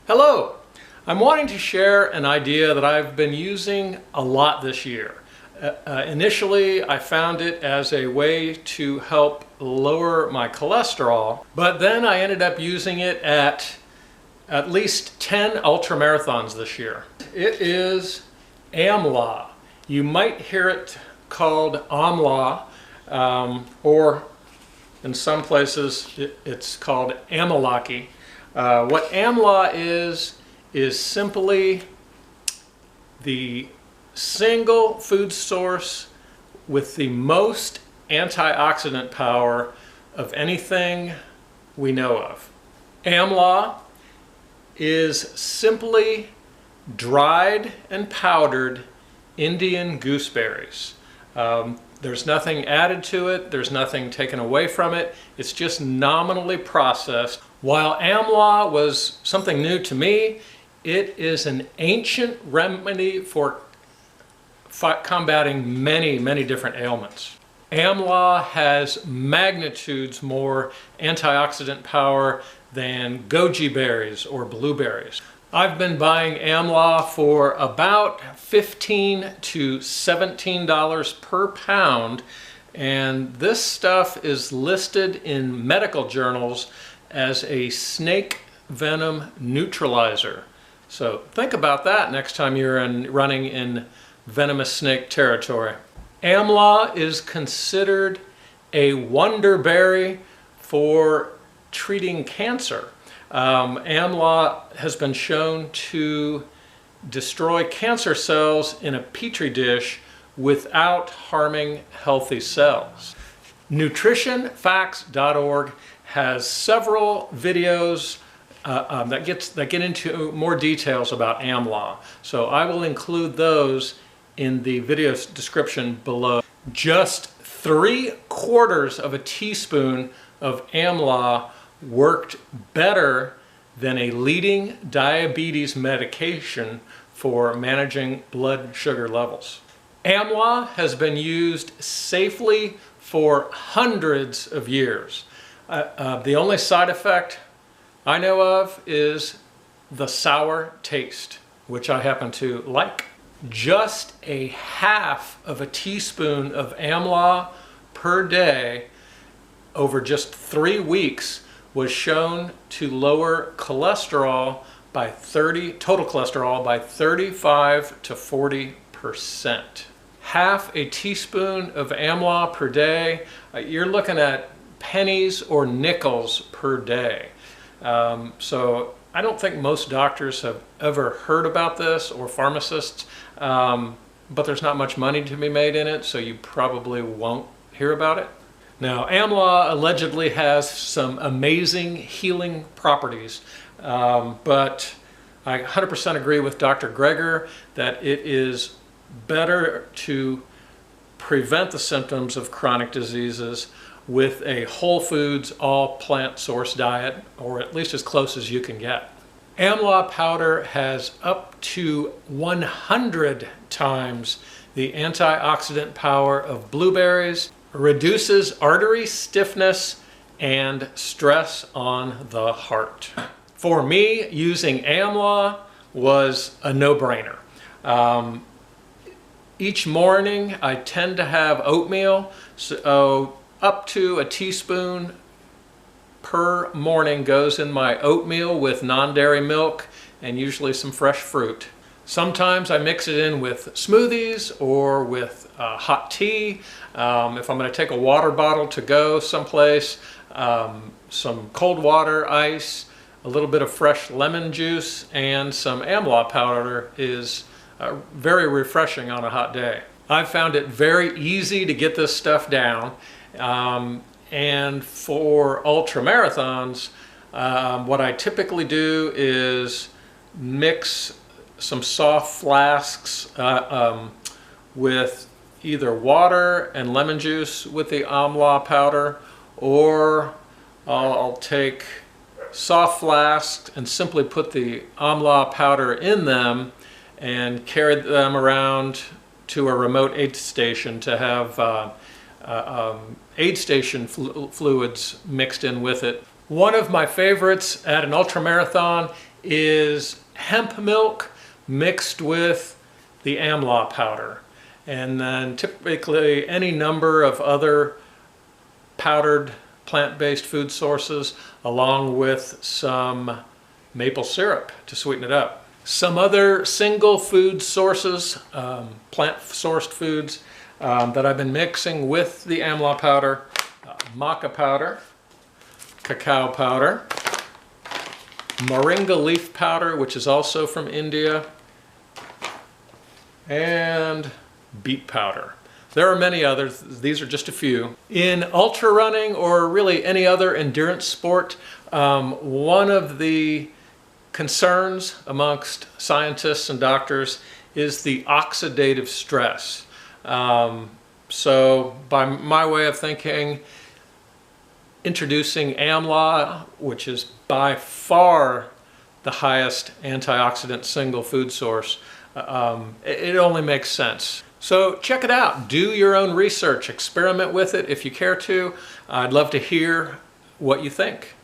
Hello! I'm wanting to share an idea that I've been using a lot this year. Initially, I found it as a way to help lower my cholesterol, but then I ended up using it at least 10 ultramarathons this year. It is Amla. You might hear it called Amla, or in some places it's called Amalaki. What Amla is simply the single food source with the most antioxidant power of anything we know of. Amla is simply dried and powdered Indian gooseberries. There's nothing added to it, there's nothing taken away from it, it's just nominally processed. While Amla was something new to me, it is an ancient remedy for combating many different ailments. Amla has magnitudes more antioxidant power than goji berries or blueberries. I've been buying Amla for about $15 to $17 per pound, and this stuff is listed in medical journals as a snake venom neutralizer. So think about that next time you're running in venomous snake territory. Amla is considered a wonderberry for treating cancer. Amla has been shown to destroy cancer cells in a petri dish without harming healthy cells. Nutritionfacts.org has several videos that get into more details about Amla. So I will include those in the video description below. Just 3/4 of a teaspoon of Amla worked better than a leading diabetes medication for managing blood sugar levels. Amla has been used safely for hundreds of years. The only side effect I know of is the sour taste, which I happen to like. Just a half of a teaspoon of Amla per day over just 3 weeks was shown to lower cholesterol by total cholesterol by 35 to 40%. Half a teaspoon of Amla per day, you're looking at pennies or nickels per day. So I don't think most doctors have ever heard about this, or pharmacists, but there's not much money to be made in it, so you probably won't hear about it. Now, Amla allegedly has some amazing healing properties, but I 100% agree with Dr. Greger that it is better to prevent the symptoms of chronic diseases with a whole foods, all plant source diet, or at least as close as you can get. Amla powder has up to 100 times the antioxidant power of blueberries, reduces artery stiffness and stress on the heart. For me, using Amla was a no-brainer. Each morning I tend to have oatmeal, so up to a teaspoon per morning goes in my oatmeal with non-dairy milk and usually some fresh fruit. Sometimes I mix it in with smoothies or with hot tea. If I'm going to take a water bottle to go someplace, some cold water, ice, a little bit of fresh lemon juice, and some Amla powder is very refreshing on a hot day. I've found it very easy to get this stuff down. And for ultramarathons, what I typically do is mix some soft flasks with either water and lemon juice with the Amla powder, or I'll take soft flasks and simply put the Amla powder in them and carry them around to a remote aid station to have aid station fluids mixed in with it. One of my favorites at an ultramarathon is hemp milk mixed with the Amla powder. And then typically any number of other powdered plant-based food sources along with some maple syrup to sweeten it up. Some other single food sources, plant-sourced foods that I've been mixing with the Amla powder: maca powder, cacao powder, moringa leaf powder, which is also from India, and beet powder. There are many others. These are just a few. In ultra running or really any other endurance sport, one of the concerns amongst scientists and doctors is the oxidative stress. So by my way of thinking, introducing Amla, which is by far the highest antioxidant single food source, it only makes sense. So check it out, do your own research, experiment with it if you care to. I'd love to hear what you think.